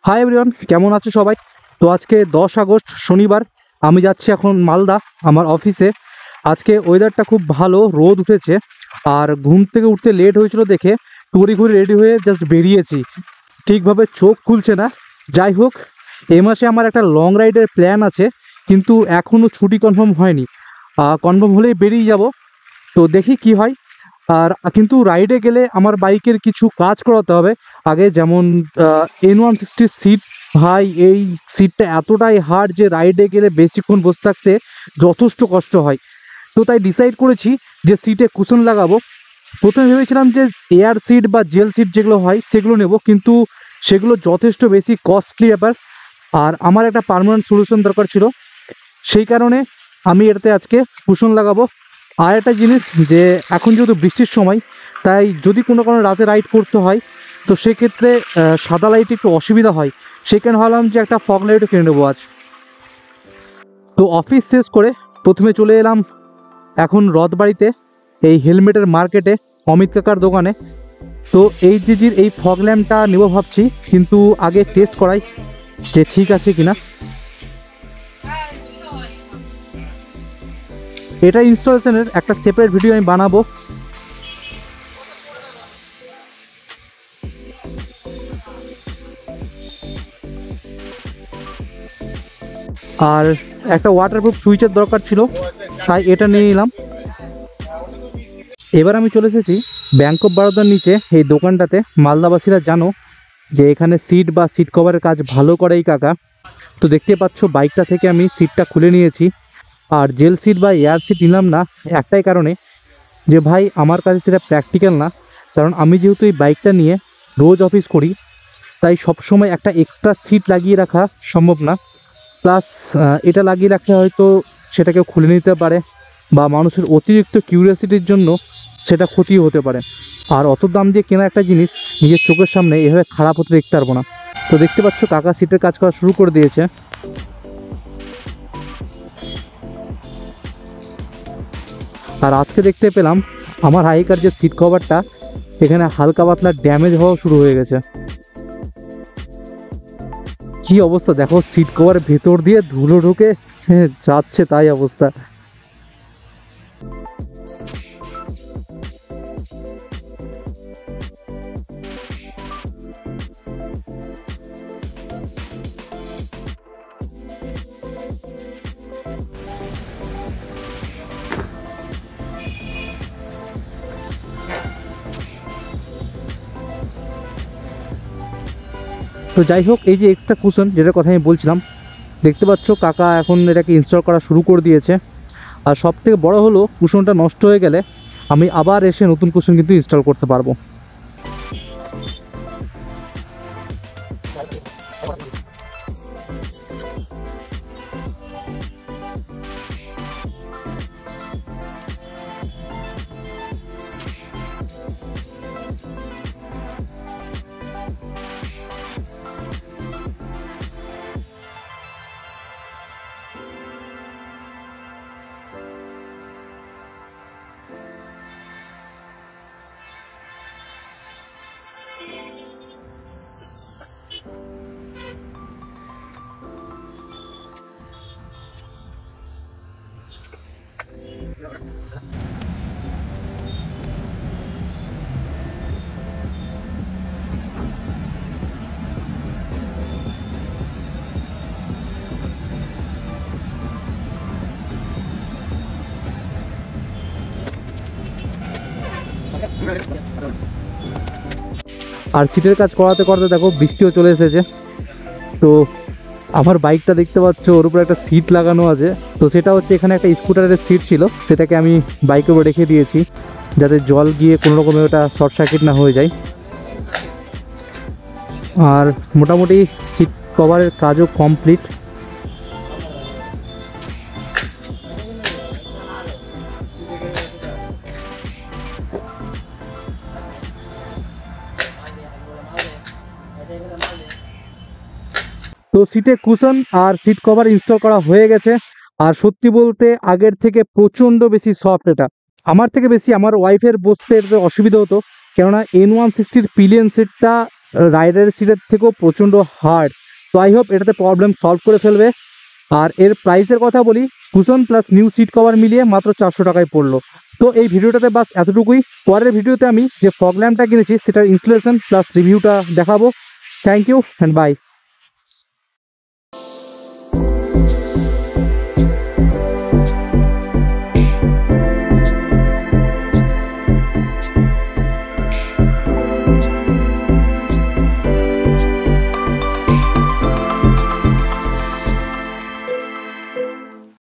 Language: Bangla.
হাই এভরিওয়ান, কেমন আছো সবাই? তো আজকে 10 আগস্ট শনিবার। আমি যাচ্ছি এখন মালদা আমার অফিসে। আজকে ওয়েদারটা খুব ভালো, রোদ উঠেছে। আর ঘুম থেকে উঠতে লেট হয়েছিল দেখে তড়িঘড়ি রেডি হয়ে জাস্ট বেরিয়েছি। ঠিকভাবে চোখ খুলছে না। যাই হোক, এ মাসে আমার একটা লং রাইডের প্ল্যান আছে, কিন্তু এখনও ছুটি কনফার্ম হয়নি। কনফার্ম হলেই বেরিয়ে যাব। তো দেখি কি হয়। আর কিন্তু রাইডে গেলে আমার বাইকের কিছু কাজ করাতে হবে আগে, যেমন N160 সিট। ভাই, এই সিটটা এতটাই হার্ড যে রাইডে গেলে বেশিক্ষণ বসে থাকতে যথেষ্ট কষ্ট হয়। তো তাই ডিসাইড করেছি যে সিটে কুশন লাগাবো। প্রথমে ভেবেছিলাম যে এয়ার সিট বা জেল সিট যেগুলো হয় সেগুলো নেব, কিন্তু সেগুলো যথেষ্ট বেশি কস্টলি ব্যাপার। আর আমার একটা পার্মানেন্ট সলিউশন দরকার ছিল, সেই কারণে আমি এটাতে আজকে কুশন লাগাবো। আর একটা জিনিস, যে এখন যেহেতু বৃষ্টির সময়, তাই যদি কোনো রাতে রাইড করতে হয় তো সেক্ষেত্রে সাদা লাইট একটু অসুবিধা হয়। সেখানে ভাবলাম যে একটা ফগ লাইটও কিনে নেবো আজ। তো অফিস শেষ করে প্রথমে চলে এলাম এখন রথবাড়িতে, এই হেলমেটের মার্কেটে, অমিত কাকার দোকানে। তো এইচজিজির এই ফগ ল্যাম্পটা নেব ভাবছি, কিন্তু আগে টেস্ট করাই যে ঠিক আছে কিনা। এটা ইনস্টলেশনের একটা সেপারেট ভিডিও আমি বানাবো। আর একটা ওয়াটারপ্রুফ সুইচের দরকার ছিল, তাই এটা নিয়ে নিলাম। এবার আমি চলে এসেছি ব্যাংক অফ বরোদার নিচে এই দোকানটাতে। মালদাবাসীরা জানো যে এখানে সিট বা সিট কভারের কাজ ভালো করে এই কাকা। তো দেখতে পাচ্ছ বাইকটা থেকে আমি সিটটা খুলে নিয়েছি। আর জেল সিট বা এয়ার সিট নিলাম না একটাই কারণে, যে ভাই আমার কাছে সেটা প্র্যাকটিক্যাল না। কারণ আমি যেহেতু এই বাইকটা নিয়ে রোজ অফিস করি, তাই সবসময় একটা এক্সট্রা সিট লাগিয়ে রাখা সম্ভব না। প্লাস এটা লাগিয়ে রাখলে হয়তো সেটাকে খুলে নিতে পারে, বা মানুষের অতিরিক্ত কিউরিয়াসিটির জন্য সেটা ক্ষতিও হতে পারে। আর অত দাম দিয়ে কেনা একটা জিনিস নিজের চোখের সামনে এভাবে খারাপ হতে দেখতে পারবো না। তো দেখতে পাচ্ছ কাকা সিটের কাজ করা শুরু করে দিয়েছে। আর আজকে দেখতে পেলাম আমার হাইকার যে সিট কভারটা, এখানে হালকা পাতলা ড্যামেজ হওয়া শুরু হয়ে গেছে। কি অবস্থা দেখো, সিট কভারের ভেতর দিয়ে ধুলো ঢুকে যাচ্ছে, তাই অবস্থা। তো যাই হোক, এই যে এক্সট্রা কুশন যেটার কথা আমি বলছিলাম, দেখতে পাচ্ছ কাকা এখন এটাকে ইনস্টল করা শুরু করে দিয়েছে। আর সব থেকে বড়ো হলো, কুশনটা নষ্ট হয়ে গেলে আমি আবার এসে নতুন কুশন কিন্তু ইনস্টল করতে পারবো। আর সিটের কাজ করাতে করাতে দেখো বৃষ্টিও চলে এসেছে। তো আমার বাইকটা দেখতে পাচ্ছ, ওর উপরে একটা সিট লাগানো আছে। তো সেটা হচ্ছে, এখানে একটা স্কুটারের সিট ছিল, সেটাকে আমি বাইকের উপর রেখে দিয়েছি, যাতে জল গিয়ে কোনো রকমে ওটা শর্ট সার্কিট না হয়ে যায়। আর মোটামুটি সিট কভারের কাজও কমপ্লিট। তো সিটে কুশন আর সিট কভার ইনস্টল করা হয়ে গেছে। আর সত্যি বলতে আগের থেকে প্রচণ্ড বেশি সফট। এটা আমার থেকে বেশি আমার ওয়াইফের বসতে এটাতে অসুবিধা হতো, কেননা N160 পিলিয়ন সিটটা রাইডারের সিটের থেকেও প্রচণ্ড হার্ড। তো আই হোপ এটাতে প্রবলেম সলভ করে ফেলবে। আর এর প্রাইসের কথা বলি, cushion plus new seat cover মিলিয়ে মাত্র 400 টাকায় পড়লো। তো এই ভিডিওটাতে বাস এতটুকুই। পরের ভিডিওতে আমি যে ফগ ল্যাম্পটা কিনেছি সেটার ইনস্টলেশন প্লাস রিভিউটা দেখাবো। Thank you and by.